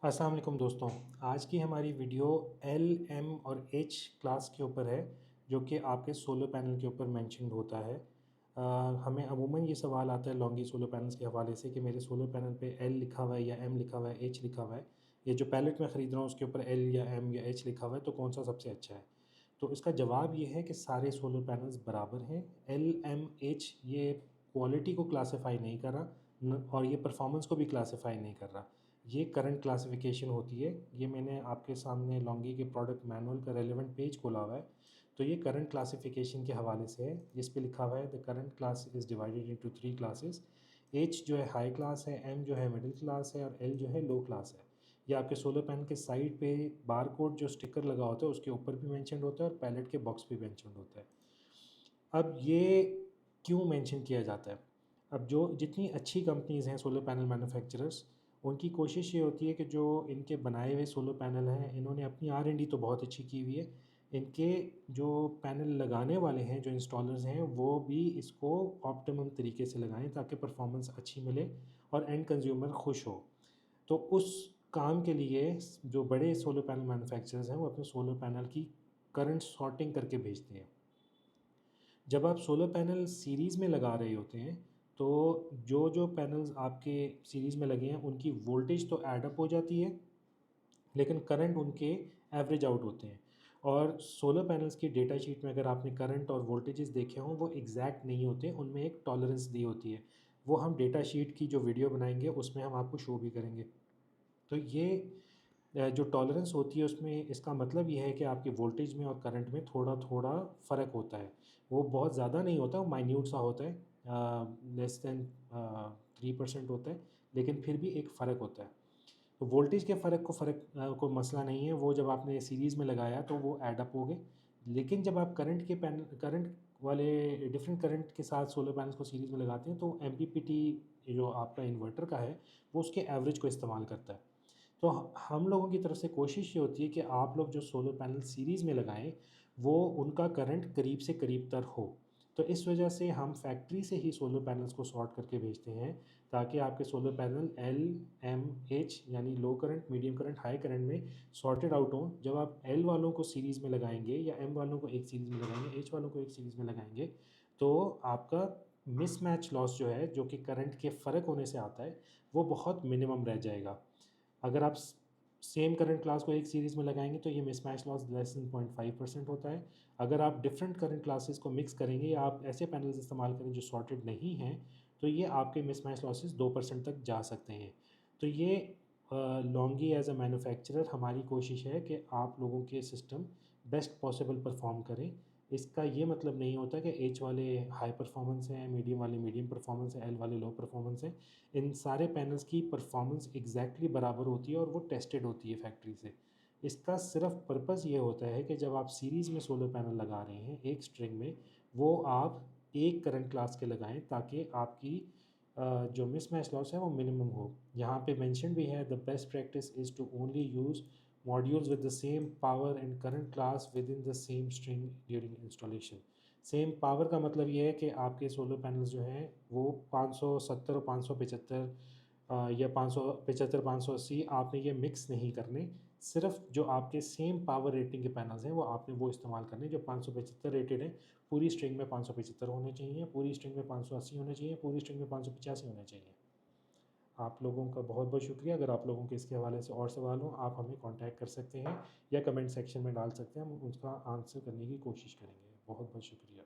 अस्सलाम वालेकुम दोस्तों। आज की हमारी वीडियो एल, एम और एच क्लास के ऊपर है, जो कि आपके सोलर पैनल के ऊपर मेंशन्ड होता है। हमें अमूमन ये सवाल आता है लॉन्गी सोलर पैनल्स के हवाले से कि मेरे सोलर पैनल पे एल लिखा हुआ है या एम लिखा हुआ है, एच लिखा हुआ है। ये जो पैलेट मैं ख़रीद रहा हूँ उसके ऊपर एल या एम या एच लिखा हुआ है, तो कौन सा सबसे अच्छा है? तो इसका जवाब ये है कि सारे सोलर पैनल्स बराबर हैं। एल, एम, एच ये क्वालिटी को क्लासिफ़ाई नहीं कर रहा और ये परफॉर्मेंस को भी क्लासिफ़ाई नहीं कर रहा। ये करंट क्लासिफ़िकेशन होती है। ये मैंने आपके सामने लॉन्गी के प्रोडक्ट मैनुअल का रेलेवेंट पेज खोला हुआ है। तो ये करंट क्लासिफ़िकेशन के हवाले से है, जिस पे लिखा हुआ है the current class is divided into 3 classes. H जो है हाई क्लास है, एम जो है मिडिल क्लास है और एल जो है लो क्लास है। ये आपके सोलर पैनल के साइड पे बारकोड जो स्टिकर लगा होता है उसके ऊपर भी मेंशन्ड होता है और पैलेट के बॉक्स पे मेंशन्ड होता है। अब ये क्यों मेंशन किया जाता है? अब जो जितनी अच्छी कंपनीज़ हैं सोलर पैनल मैन्युफैक्चरर्स, उनकी कोशिश ये होती है कि जो इनके बनाए हुए सोलर पैनल हैं, इन्होंने अपनी R&D तो बहुत अच्छी की हुई है। इनके जो पैनल लगाने वाले हैं, जो इंस्टॉलर्स हैं, वो भी इसको ऑप्टिमम तरीके से लगाएँ ताकि परफॉर्मेंस अच्छी मिले और एंड कंज़्यूमर खुश हो। तो उस काम के लिए जो बड़े सोलर पैनल मैन्युफैक्चरर्स हैं, वो अपने सोलर पैनल की करंट सॉर्टिंग करके भेजते हैं। जब आप सोलर पैनल सीरीज़ में लगा रहे होते हैं, तो जो पैनल्स आपके सीरीज़ में लगे हैं, उनकी वोल्टेज तो ऐड अप हो जाती है, लेकिन करंट उनके एवरेज आउट होते हैं। और सोलर पैनल्स की डेटा शीट में अगर आपने करंट और वोल्टेजेस देखे हों, वो एग्जैक्ट नहीं होते, उनमें एक टॉलरेंस दी होती है। वो हम डेटा शीट की जो वीडियो बनाएंगे उसमें हम आपको शो भी करेंगे। तो ये जो टॉलरेंस होती है उसमें इसका मतलब ये है कि आपके वोल्टेज में और करंट में थोड़ा-थोड़ा फ़र्क होता है। वो बहुत ज़्यादा नहीं होता, वो माइन्यूट सा होता है, लेस दैन 3% होता है, लेकिन फिर भी एक फ़र्क होता है। तो वोल्टेज के फ़र्क को मसला नहीं है, वो जब आपने सीरीज़ में लगाया तो वो ऐड अप हो गए। लेकिन जब आप करंट वाले डिफरेंट करंट के साथ सोलर पैनल्स को सीरीज़ में लगाते हैं, तो एमपीपीटी जो आपका इन्वर्टर का है, वो उसके एवरेज को इस्तेमाल करता है। तो हम लोगों की तरफ से कोशिश ये होती है कि आप लोग जो सोलर पैनल सीरीज़ में लगाएं, वो उनका करंट करीब से करीब तर हो। तो इस वजह से हम फैक्ट्री से ही सोलर पैनल्स को सॉर्ट करके भेजते हैं, ताकि आपके solar panel L, M, H यानी low current, medium current, high current में सॉर्टेड आउट हों। जब आप एल वालों को सीरीज़ में लगाएंगे या एम वालों को एक सीरीज़ में लगाएंगे, एच वालों को एक सीरीज़ में लगाएंगे, तो आपका मिसमैच लॉस जो है, जो कि करंट के फ़र्क होने से आता है, वो बहुत मिनिमम रह जाएगा। अगर आप सेम करंट क्लास को एक सीरीज़ में लगाएंगे तो ये मिसमैच लॉस लेस देन 0.5% होता है। अगर आप डिफरेंट करंट क्लासेस को मिक्स करेंगे या आप ऐसे पैनल्स इस्तेमाल करें जो सॉर्टेड नहीं हैं, तो ये आपके मिसमैच लॉसेस 2% तक जा सकते हैं। तो ये लॉन्गी एज अ मैन्युफैक्चरर हमारी कोशिश है कि आप लोगों के सिस्टम बेस्ट पॉसिबल परफॉर्म करें। इसका ये मतलब नहीं होता कि एच वाले हाई परफॉर्मेंस हैं, मीडियम वाले मीडियम परफॉर्मेंस है, एल वाले लो परफॉर्मेंस हैं। इन सारे पैनल्स की परफॉर्मेंस एग्जैक्टली बराबर होती है और वो टेस्टेड होती है फैक्ट्री से। इसका सिर्फ पर्पज़ ये होता है कि जब आप सीरीज़ में सोलर पैनल लगा रहे हैं एक स्ट्रिंग में, वो आप एक करंट क्लास के लगाएं ताकि आपकी जो मिसमैच लॉस है वो मिनिमम हो। यहाँ पे मेंशन भी है, the best practice is to only use modules with the same power and current class within the same string during installation. Same power का मतलब ये है कि आपके सोलर पैनल्स जो हैं वो 570 और 575 या 575 580 आपने ये मिक्स नहीं करने। सिर्फ जो आपके सेम पावर रेटिंग के पैनल्स हैं वो आपने वो इस्तेमाल करने जो 575 रेटेड हैं। पूरी स्ट्रिंग में 575 होने चाहिए, पूरी स्ट्रिंग में 580 होने चाहिए, पूरी स्ट्रिंग में 585 होने चाहिए। आप लोगों का बहुत बहुत शुक्रिया। अगर आप लोगों के इसके हवाले से और सवाल हों, आप हमें कॉन्टैक्ट कर सकते हैं या कमेंट सेक्शन में डाल सकते हैं, हम उसका आंसर करने की कोशिश करेंगे। बहुत बहुत शुक्रिया।